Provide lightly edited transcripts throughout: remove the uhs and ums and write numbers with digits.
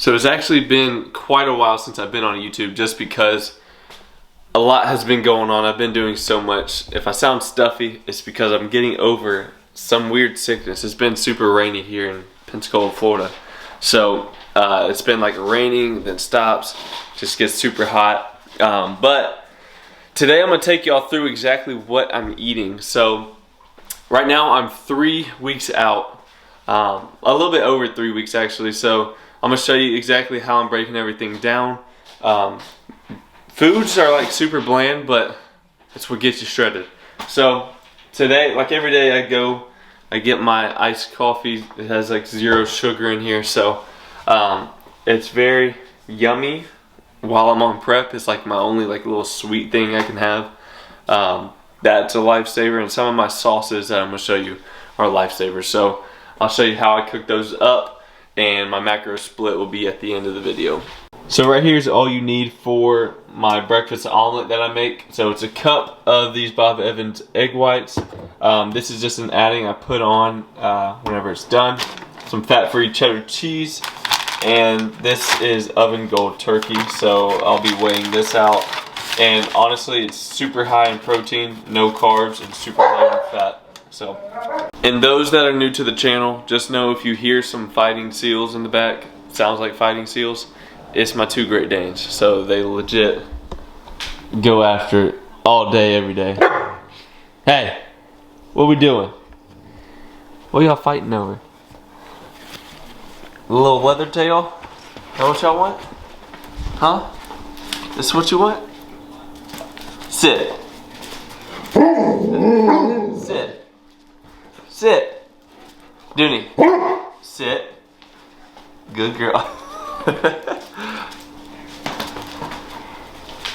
So it's actually been quite a while since I've been on YouTube, just because a lot has been going on. I've been doing so much. If I sound stuffy, it's because I'm getting over some weird sickness. It's been super rainy here in Pensacola, Florida. So it's been like raining, then stops, just gets super hot. But today I'm gonna take y'all through exactly what I'm eating. So right now I'm 3 weeks out, a little bit over 3 weeks actually. So I'm gonna show you exactly how I'm breaking everything down. Foods are like super bland, but it's what gets you shredded. So today, like every day I get my iced coffee. It has like 0 sugar in here, so it's very yummy while I'm on prep. It's like my only like little sweet thing I can have. That's a lifesaver, and some of my sauces that I'm gonna show you are lifesavers. So I'll show you how I cook those up, and my macro split will be at the end of the video. So right here's all you need for my breakfast omelet that I make. So it's a cup of these Bob Evans egg whites. This is just an adding I put on whenever it's done. Some fat-free cheddar cheese, and this is oven gold turkey. So I'll be weighing this out, and honestly it's super high in protein, no carbs, and super low in fat. So, and those that are new to the channel, just know if you hear some fighting seals in the back, sounds like fighting seals, it's my 2 Great Danes. So they legit go after it all day, every day. Hey, what we doing? What y'all fighting over? A little leather tail? That what y'all want? Huh? This what you want? Sit. Sit. Sit. Dooney. Sit. Good girl.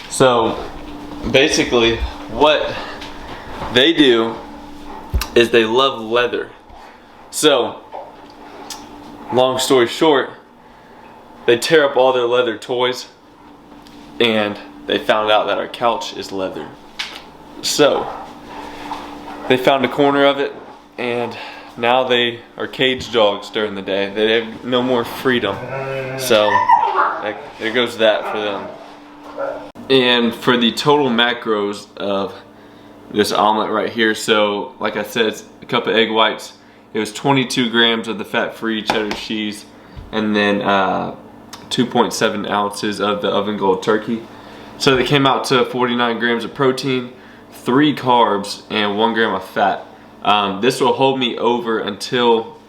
So basically what they do is they love leather. So long story short, they tear up all their leather toys, and they found out that our couch is leather. So they found a corner of it, and now they are cage dogs during the day. They have no more freedom. So there goes that for them. And for the total macros of this omelet right here, so like I said, it's a cup of egg whites. It was 22 grams of the fat-free cheddar cheese, and then 2.7 ounces of the oven gold turkey. So they came out to 49 grams of protein, 3 carbs, and 1 gram of fat. This will hold me over until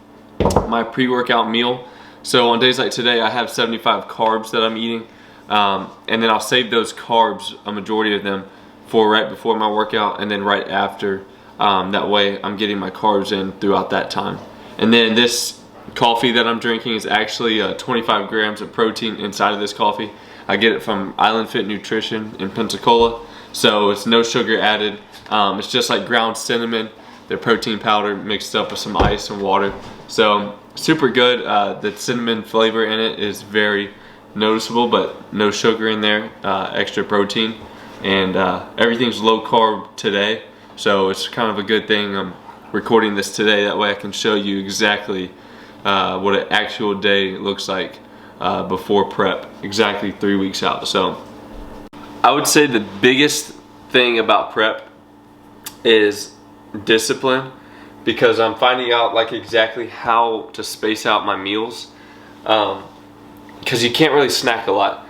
my pre-workout meal. So on days like today, I have 75 carbs that I'm eating, and then I'll save those carbs, a majority of them, for right before my workout and then right after. That way I'm getting my carbs in throughout that time. And then this coffee that I'm drinking is actually 25 grams of protein inside of this coffee. I get it from Island Fit Nutrition in Pensacola, so it's no sugar added. It's just like ground cinnamon, their protein powder mixed up with some ice and water. So super good. The cinnamon flavor in it is very noticeable, but no sugar in there, extra protein, and everything's low carb today. So it's kind of a good thing I'm recording this today, that way I can show you exactly what an actual day looks like before prep, exactly 3 weeks out. So I would say the biggest thing about prep is discipline, because I'm finding out like exactly how to space out my meals, because you can't really snack a lot.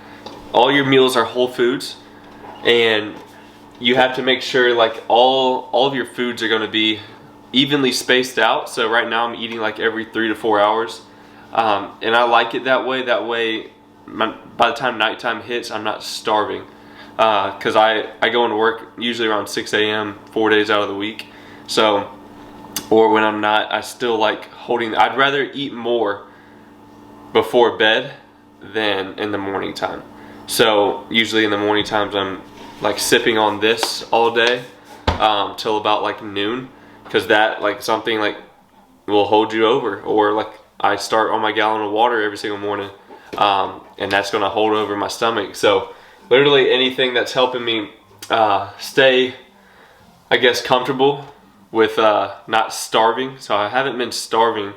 All your meals are whole foods, and you have to make sure like all of your foods are going to be evenly spaced out. So right now I'm eating like every 3 to 4 hours, and I like it that way. That way by the time nighttime hits, I'm not starving, because I go into work usually around 6 a.m. 4 days out of the week. So, or when I'm not, I still like holding. I'd rather eat more before bed than in the morning time. So usually in the morning times I'm like sipping on this all day till about like noon, because that like something like will hold you over. Or like I start on my gallon of water every single morning, and that's going to hold over my stomach. So literally anything that's helping me stay, I guess, comfortable with not starving. So I haven't been starving.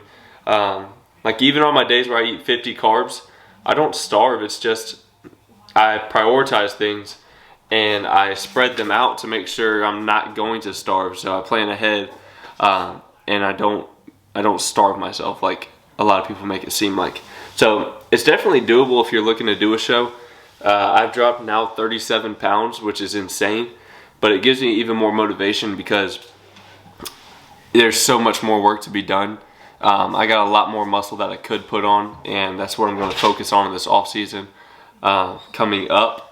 Like even on my days where I eat 50 carbs, I don't starve. It's just I prioritize things and I spread them out to make sure I'm not going to starve. So I plan ahead, and I don't starve myself like a lot of people make it seem like. So it's definitely doable if you're looking to do a show. I've dropped now 37 pounds, which is insane, but it gives me even more motivation because there's so much more work to be done. I got a lot more muscle that I could put on, and that's what I'm going to focus on in this off season coming up.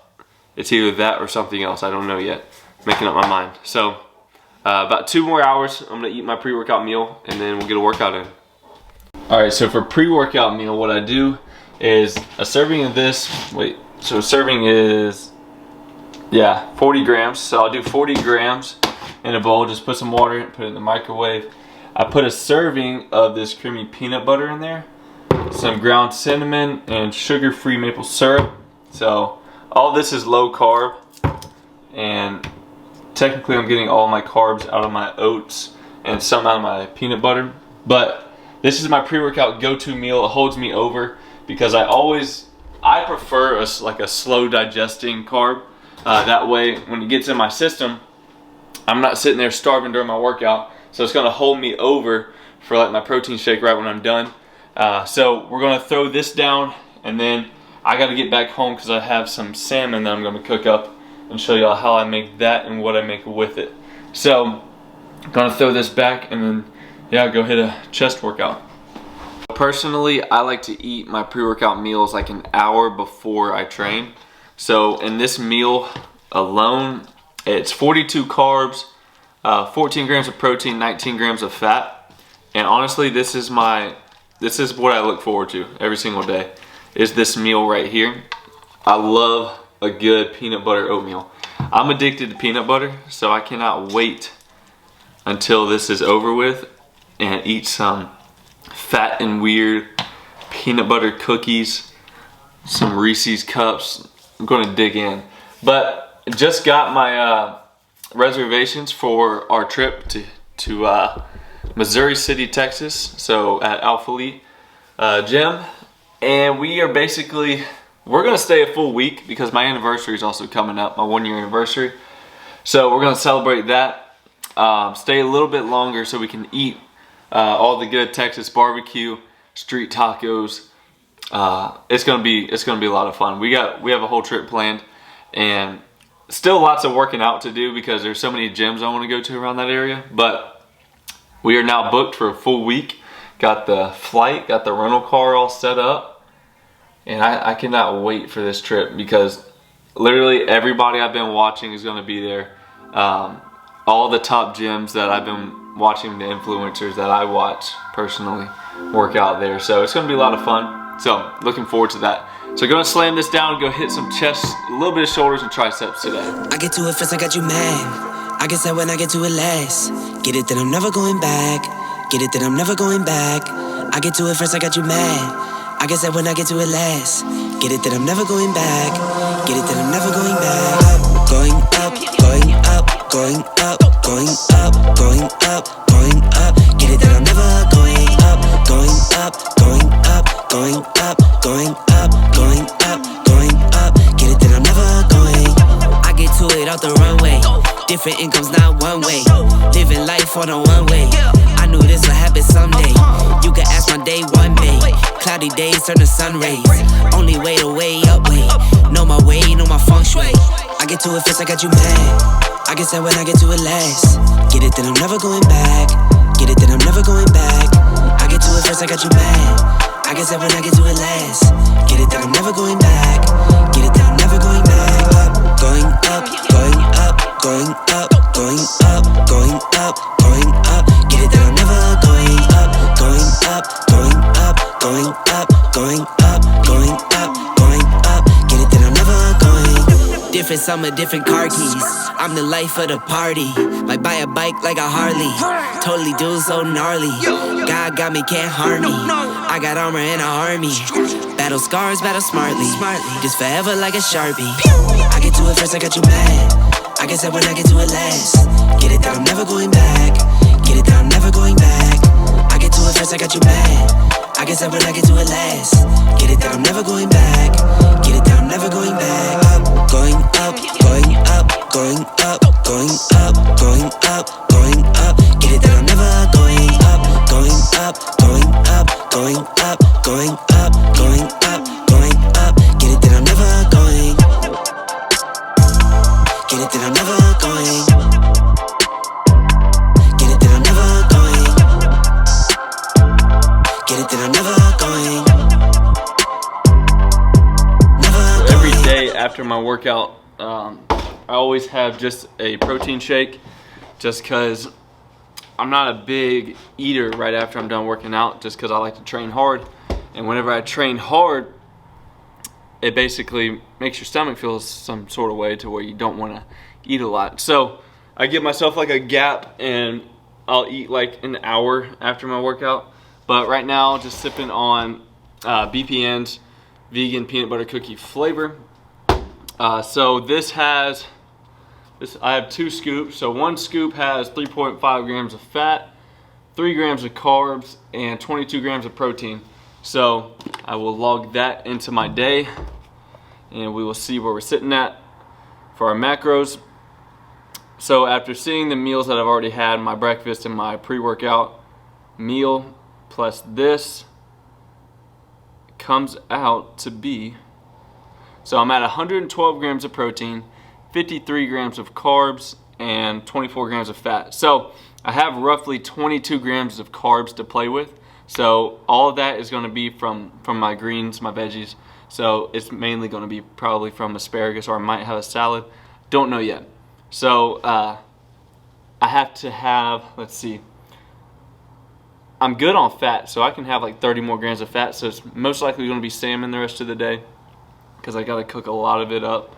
It's either that or something else. I don't know yet. Making up my mind. So about 2 more hours, I'm going to eat my pre-workout meal, and then we'll get a workout in. Alright, so for pre-workout meal, what I do is a serving of this. So a serving is, 40 grams. So I'll do 40 grams in a bowl. Just put some water in it, put it in the microwave. I put a serving of this creamy peanut butter in there, some ground cinnamon, and sugar-free maple syrup. So all this is low carb, and technically I'm getting all my carbs out of my oats and some out of my peanut butter. But this is my pre-workout go-to meal. It holds me over because I prefer a slow digesting carb. That way when it gets in my system, I'm not sitting there starving during my workout. So it's gonna hold me over for like my protein shake right when I'm done. So we're gonna throw this down, and then I gotta get back home because I have some salmon that I'm gonna cook up and show y'all how I make that and what I make with it. So I'm gonna throw this back and then go hit a chest workout. Personally, I like to eat my pre-workout meals like an hour before I train. So in this meal alone, it's 42 carbs, 14 grams of protein, 19 grams of fat. And honestly, this is what I look forward to every single day, is this meal right here. I love a good peanut butter oatmeal. I'm addicted to peanut butter, so I cannot wait until this is over with and eat some fat and weird peanut butter cookies, some Reese's cups. I'm gonna dig in. But just got my reservations for our trip to Missouri City, Texas. So at Alpha Elite Gym, and we're gonna stay a full week because my anniversary is also coming up, my 1-year anniversary. So we're gonna celebrate that. Stay a little bit longer so we can eat all the good Texas barbecue, street tacos. It's gonna be a lot of fun. We have a whole trip planned, and still lots of working out to do because there's so many gyms I want to go to around that area. But we are now booked for a full week. Got the flight, got the rental car all set up, and I cannot wait for this trip because literally everybody I've been watching is going to be there. All the top gyms that I've been watching, the influencers that I watch personally work out there. So it's going to be a lot of fun. So looking forward to that. So gonna slam this down, go hit some chest, a little bit of shoulders and triceps today. I get to it first, I got you mad. I guess that when I get to it last. Get it, then I'm never going back. Get it, then I'm never going back. I get to it first, I got you mad. I guess that when I get to it last. Get it, then I'm never going back. Get it, then I'm never going back. Going up, going up, going up, going up, going up, going up. Get it, then I'm never going up, going up, going up, going up, going up, going up, going up. Get it, then I'm never going. I get to it out the runway. Different incomes, not one way. Living life on a one way. I knew this would happen someday. You can ask my day one day. Cloudy days turn to sun rays. Only way to way up way. Know my way, know my feng shui. I get to it first, I got you mad. I guess that when I get to it last. Get it, then I'm never going back. Get it, then I'm never going back. I get to it first, I got you mad. I guess that when I get to it last. Get it, then I'm never going back. Get it, then I'm never going back. Going up, going up, going up, going up, going up, going up. Get it, then I'm never going up, going up, going up, going up, going up, going up, going up. Get it, then I'm never going. Different summer, different car keys. I'm the life of the party. Might buy a bike like a Harley. Totally do so gnarly. God got me, can't harm me. I got armor and an army. Battle scars, battle smartly. Just forever like a Sharpie. I get to it first, I got you mad. I guess that when I get to it last. Get it, that I'm never going back. Get it, that I'm never going back. I get to it first, I got you mad. I guess guess that when I get to it last, get it that I'm never going back. Get it that I'm never going back. Up, going up, going up, going up, going up, going up, going up. Get it that I'm never going up, going up, going up, going up, going up, going up, going up. Get it that I'm never going. Get it that I'm never going. Get it that I'm never going. Get it that I'm never going. Never going. Every day after my workout, I always have just a protein shake, just because I'm not a big eater right after I'm done working out, just because I like to train hard. And whenever I train hard, it basically makes your stomach feel some sort of way to where you don't want to eat a lot. So I give myself like a gap and I'll eat like an hour after my workout. But right now, just sipping on BPN's vegan peanut butter cookie flavor. So I have 2 scoops. So 1 scoop has 3.5 grams of fat, 3 grams of carbs, and 22 grams of protein. So I will log that into my day and we will see where we're sitting at for our macros. So after seeing the meals that I've already had, my breakfast and my pre-workout meal plus this comes out to be, so I'm at 112 grams of protein, 53 grams of carbs, and 24 grams of fat. So I have roughly 22 grams of carbs to play with. So all of that is going to be from my greens, my veggies. So it's mainly going to be probably from asparagus, or I might have a salad. Don't know yet. So I have to have, let's see, I'm good on fat, so I can have like 30 more grams of fat. So it's most likely going to be salmon the rest of the day, because I got to cook a lot of it up,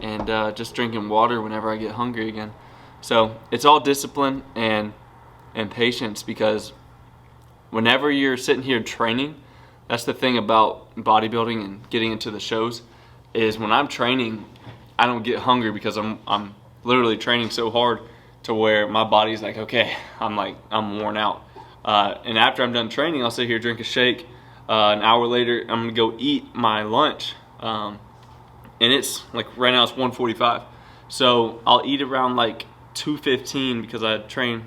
and just drinking water whenever I get hungry again. So it's all discipline and patience, because whenever you're sitting here training, that's the thing about bodybuilding and getting into the shows, is when I'm training, I don't get hungry, because I'm literally training so hard to where my body's like, okay, I'm worn out. And after I'm done training, I'll sit here, drink a shake. An hour later, I'm gonna go eat my lunch. And it's like, right now it's 1:45. So I'll eat around like 2:15, because I trained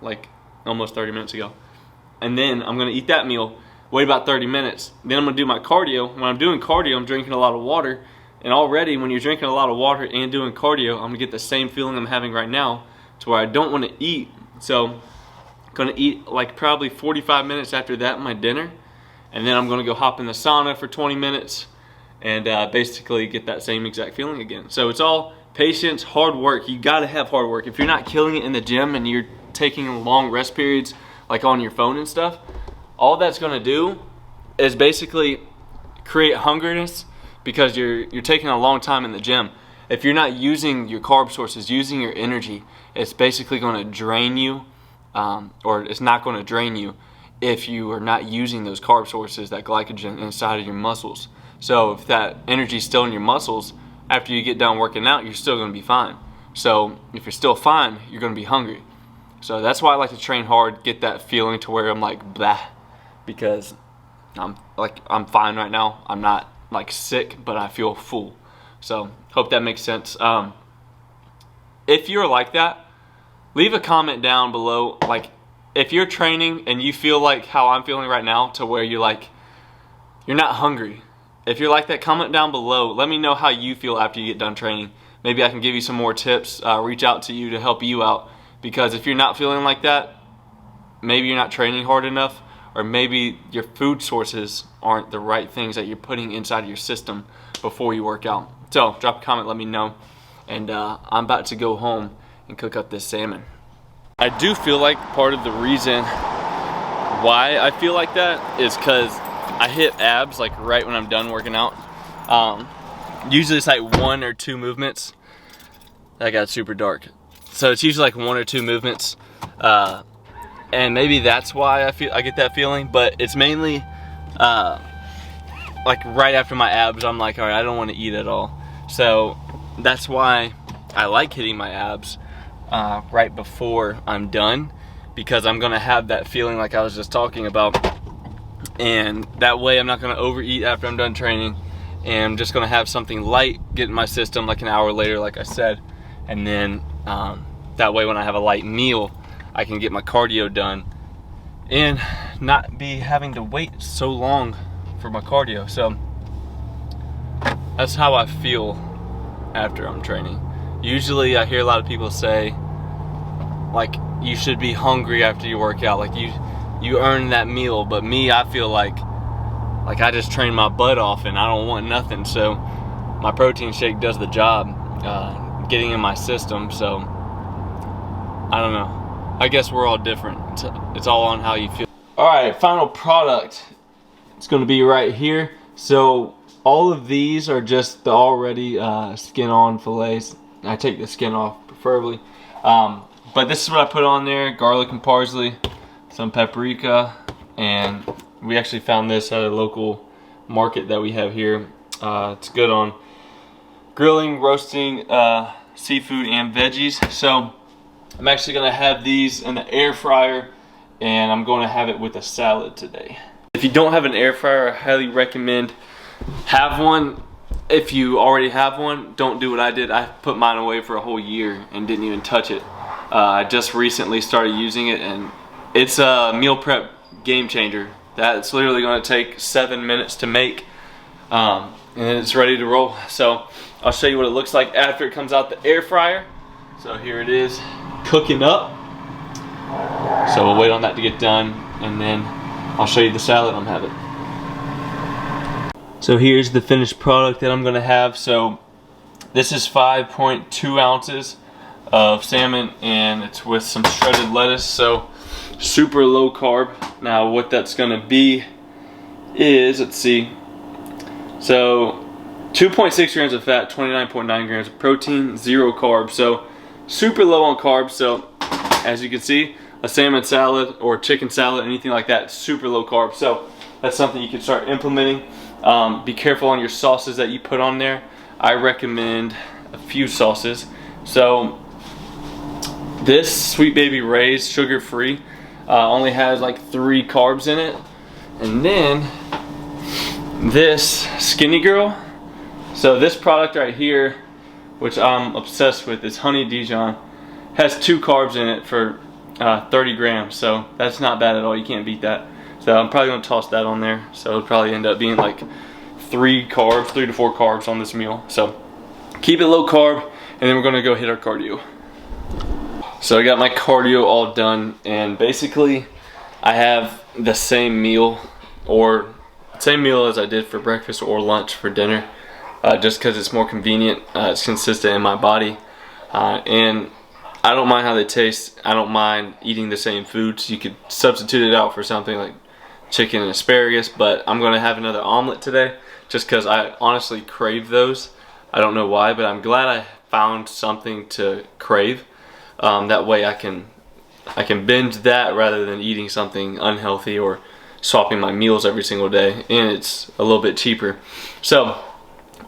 like almost 30 minutes ago. And then I'm gonna eat that meal, wait about 30 minutes. Then I'm gonna do my cardio. When I'm doing cardio, I'm drinking a lot of water. And already when you're drinking a lot of water and doing cardio, I'm gonna get the same feeling I'm having right now, to where I don't wanna eat. So I'm gonna eat like probably 45 minutes after that, my dinner. And then I'm gonna go hop in the sauna for 20 minutes and basically get that same exact feeling again. So it's all patience, hard work. You gotta have hard work. If you're not killing it in the gym and you're taking long rest periods like on your phone and stuff, all that's gonna do is basically create hungriness, because you're taking a long time in the gym. If you're not using your carb sources, using your energy, it's basically gonna drain you, or it's not gonna drain you if you are not using those carb sources, that glycogen inside of your muscles. So if that energy is still in your muscles, after you get done working out, you're still gonna be fine. So if you're still fine, you're gonna be hungry. So that's why I like to train hard, get that feeling to where I'm like, blah, because I'm fine right now. I'm not like sick, but I feel full. So hope that makes sense. If you're like that, leave a comment down below. Like, if you're training and you feel like how I'm feeling right now, to where you're not hungry. If you're like that, comment down below. Let me know how you feel after you get done training. Maybe I can give you some more tips, reach out to you to help you out. Because if you're not feeling like that, maybe you're not training hard enough, or maybe your food sources aren't the right things that you're putting inside of your system before you work out. So drop a comment, let me know. And I'm about to go home and cook up this salmon. I do feel like part of the reason why I feel like that is because I hit abs like right when I'm done working out. Usually it's like 1 or 2 movements. That got super dark. So it's usually like 1 or 2 movements. And maybe that's why I get that feeling, but it's mainly like right after my abs, I'm like, all right, I don't want to eat at all. So that's why I like hitting my abs right before I'm done, because I'm gonna have that feeling like I was just talking about. and that way I'm not gonna overeat after I'm done training, and I'm just gonna have something light get in my system like an hour later, like I said, and then that way when I have a light meal, I can get my cardio done and not be having to wait so long for my cardio. So that's how I feel after I'm training. Usually I hear a lot of people say, like, you should be hungry after you work out, like you earn that meal. But me, I feel like I just trained my butt off and I don't want nothing. So my protein shake does the job, getting in my system. So I don't know. I guess we're all different. It's all on how you feel. All right, final product. It's going to be right here. So all of these are just the already skin-on fillets. I take the skin off, preferably. But this is what I put on there: garlic and parsley, some paprika, and we actually found this at a local market that we have here. It's good on grilling, roasting seafood and veggies. So I'm actually going to have these in the air fryer, and I'm going to have it with a salad today. If you don't have an air fryer, I highly recommend have one. If you already have one, don't do what I did. I put mine away for a whole year and didn't even touch it. I just recently started using it, and it's a meal prep game changer. That's literally going to take 7 minutes to make, and then it's ready to roll. So I'll show you what it looks like after it comes out the air fryer. So here it is, cooking up. So we'll wait on that to get done, and then I'll show you the salad I'm having. So here's the finished product that I'm going to have. So this is 5.2 ounces of salmon, and it's with some shredded lettuce. So super low carb. Now what that's going to be is, let's see, so 2.6 grams of fat, 29.9 grams of protein, 0 carbs. So super low on carbs. So as you can see, a salmon salad or chicken salad, anything like that, super low carb. So that's something you can start implementing. Be careful on your sauces that you put on there. I recommend a few sauces. So this Sweet Baby Ray's sugar-free only has like 3 carbs in it. And then this Skinny Girl. So this product right here, which I'm obsessed with, is Honey Dijon. Has 2 carbs in it for 30 grams. So that's not bad at all. You can't beat that. So I'm probably going to toss that on there. So it'll probably end up being like 3 to 4 carbs on this meal. So keep it low carb, and then we're going to go hit our cardio. So I got my cardio all done, and basically I have the same meal, or same meal as I did for breakfast or lunch for dinner, just because it's more convenient. It's consistent in my body, and I don't mind how they taste. I don't mind eating the same foods. You could substitute it out for something like chicken and asparagus, but I'm going to have another omelet today just because I honestly crave those. I don't know why, but I'm glad I found something to crave. That way I can binge that rather than eating something unhealthy or swapping my meals every single day, and it's a little bit cheaper. So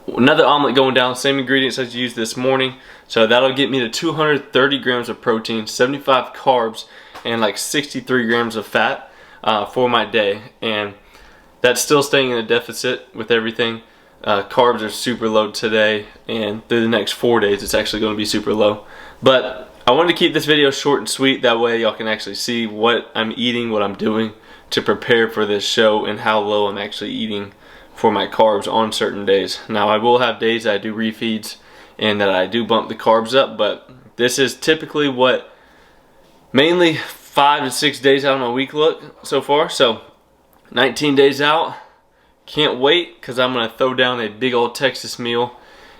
another omelet going down, same ingredients as used this morning. So that'll get me to 230 grams of protein, 75 carbs, and like 63 grams of fat for my day. And that's still staying in a deficit with everything. Carbs are super low today, and through the next 4 days it's actually going to be super low. But I wanted to keep this video short and sweet, that way y'all can actually see what I'm eating, what I'm doing to prepare for this show, and how low I'm actually eating for my carbs on certain days. Now I will have days that I do refeeds and that I do bump the carbs up, but this is typically what mainly 5 to 6 days out of my week look so far. So 19 days out, can't wait, because I'm going to throw down a big old Texas meal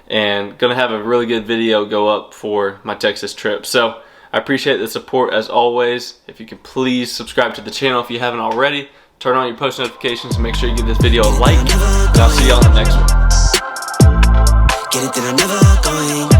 and going to have a really good video go up for my Texas trip. So I appreciate the support as always. If you could please subscribe to the channel if you haven't already, turn on your post notifications, and make sure you give this video a like, and I'll see y'all on the next one. Get it that I'm never going